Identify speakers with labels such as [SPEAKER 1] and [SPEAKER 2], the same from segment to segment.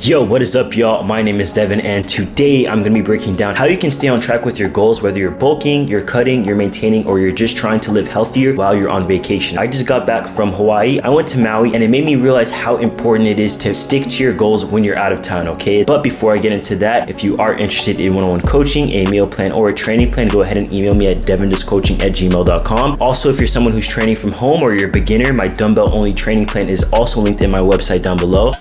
[SPEAKER 1] Yo, what is up, y'all? My name is Devin, and today I'm gonna be breaking down how you can stay on track with your goals, whether you're bulking, you're cutting, you're maintaining, or you're just trying to live healthier while you're on vacation. I just got back from Hawaii. I went to Maui, and it made me realize how important it is to stick to your goals when you're out of town, okay? But before I get into that, if you are interested in one-on-one coaching, a meal plan, or a training plan, go ahead and email me at devindiscoaching@gmail.com. Also, if you're someone who's training from home or you're a beginner, my dumbbell-only training plan is also linked in my website down below.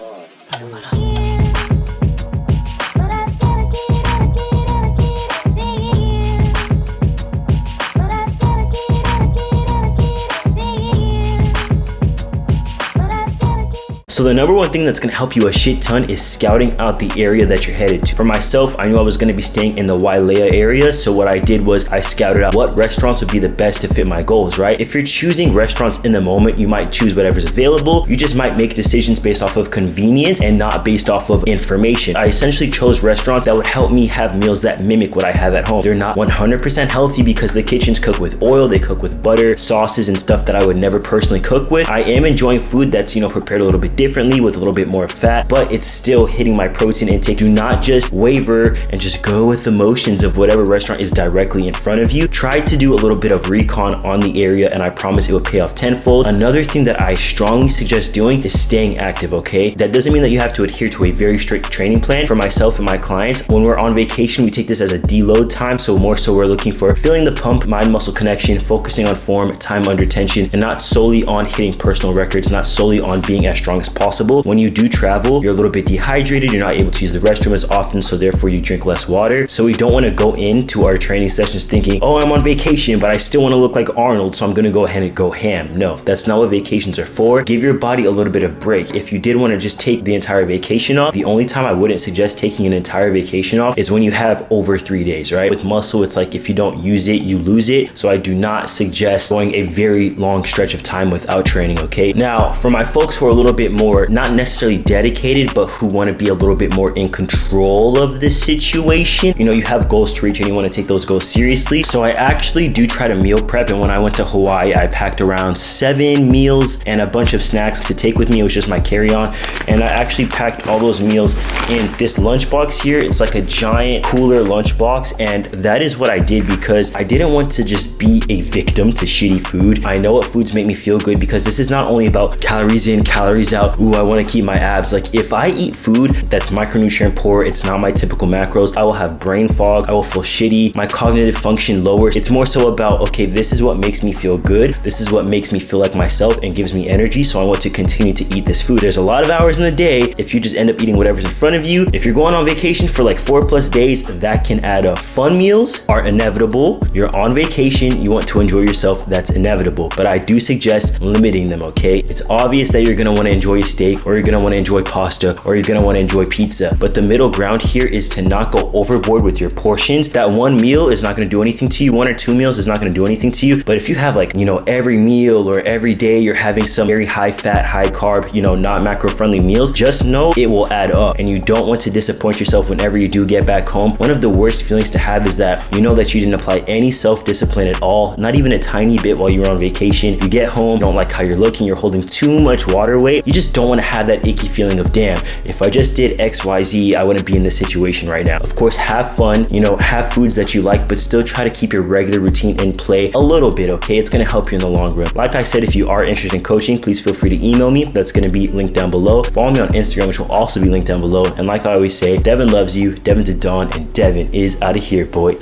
[SPEAKER 1] So the number one thing that's gonna help you a shit ton is scouting out the area that you're headed to. For myself, I knew I was gonna be staying in the Wailea area, so what I did was I scouted out what restaurants would be the best to fit my goals, right? If you're choosing restaurants in the moment, you might choose whatever's available. You just might make decisions based off of convenience and not based off of information. I essentially chose restaurants that would help me have meals that mimic what I have at home. They're not 100% healthy because the kitchens cook with oil, they cook with butter, sauces, and stuff that I would never personally cook with. I am enjoying food that's, prepared a little bit differently with a little bit more fat, but it's still hitting my protein intake. Do not just waver and just go with the motions of whatever restaurant is directly in front of you. Try to do a little bit of recon on the area, and I promise it will pay off tenfold. Another thing that I strongly suggest doing is staying active, okay? That doesn't mean that you have to adhere to a very strict training plan. For myself and my clients, when we're on vacation, we take this as a deload time, so more so we're looking for filling the pump, mind-muscle connection, focusing on form, time under tension, and not solely on hitting personal records, not solely on being as strong as possible. When you do travel, you're a little bit dehydrated, you're not able to use the restroom as often, so therefore you drink less water. So we don't want to go into our training sessions thinking, oh, I'm on vacation, but I still want to look like Arnold, so I'm going to go ahead and go ham. No, that's not what vacations are for. Give your body a little bit of break. If you did want to just take the entire vacation off, the only time I wouldn't suggest taking an entire vacation off is when you have over 3 days, right? With muscle, it's like if you don't use it, you lose it. So I do not suggest going a very long stretch of time without training, okay? Now, for my folks who are a little bit more, not necessarily dedicated, but who want to be a little bit more in control of the situation, you have goals to reach and you want to take those goals seriously. So I actually do try to meal prep, and when I went to Hawaii, I packed around 7 meals and a bunch of snacks to take with me. It was just my carry-on, and I actually packed all those meals in this lunchbox here. It's like a giant cooler lunchbox, and that is what I did because I didn't want to just be a victim to shitty food. I know what foods make me feel good, because this is not only about calories in, calories out. Ooh, I want to keep my abs. Like, if I eat food that's micronutrient poor, it's not my typical macros, I will have brain fog, I will feel shitty, my cognitive function lowers. It's more so about, okay, this is what makes me feel good, this is what makes me feel like myself and gives me energy, so I want to continue to eat this food. There's a lot of hours in the day if you just end up eating whatever's in front of you. If you're going on vacation for like 4+ days, that can add up. Fun meals are inevitable. You're on vacation, you want to enjoy yourself, that's inevitable, but I do suggest limiting them, okay? It's obvious that you're gonna want to enjoy a steak, or you're gonna want to enjoy pasta, or you're gonna want to enjoy pizza, but the middle ground here is to not go overboard with your portions. That one meal is not going to do anything to you, 1 or 2 meals is not going to do anything to you, but if you have like, every meal or every day you're having some very high fat, high carb, not macro friendly meals, just know it will add up, and you don't want to disappoint yourself whenever you do get back home. One of the worst feelings to have is that that you didn't apply any self-discipline at all, not even a tiny bit while you were on vacation. You get home, you don't like how you're looking, you're holding too much water weight, you just don't want to have that icky feeling of, damn, if I just did XYZ, I wouldn't be in this situation right now. Of course, have fun, have foods that you like, but still try to keep your regular routine in play a little bit, okay? It's gonna help you in the long run. Like I said, if you are interested in coaching, please feel free to email me. That's gonna be linked down below. Follow me on Instagram, which will also be linked down below. And like I always say, Devin loves you, Devin's a Dawn, and Devin is out of here, boy.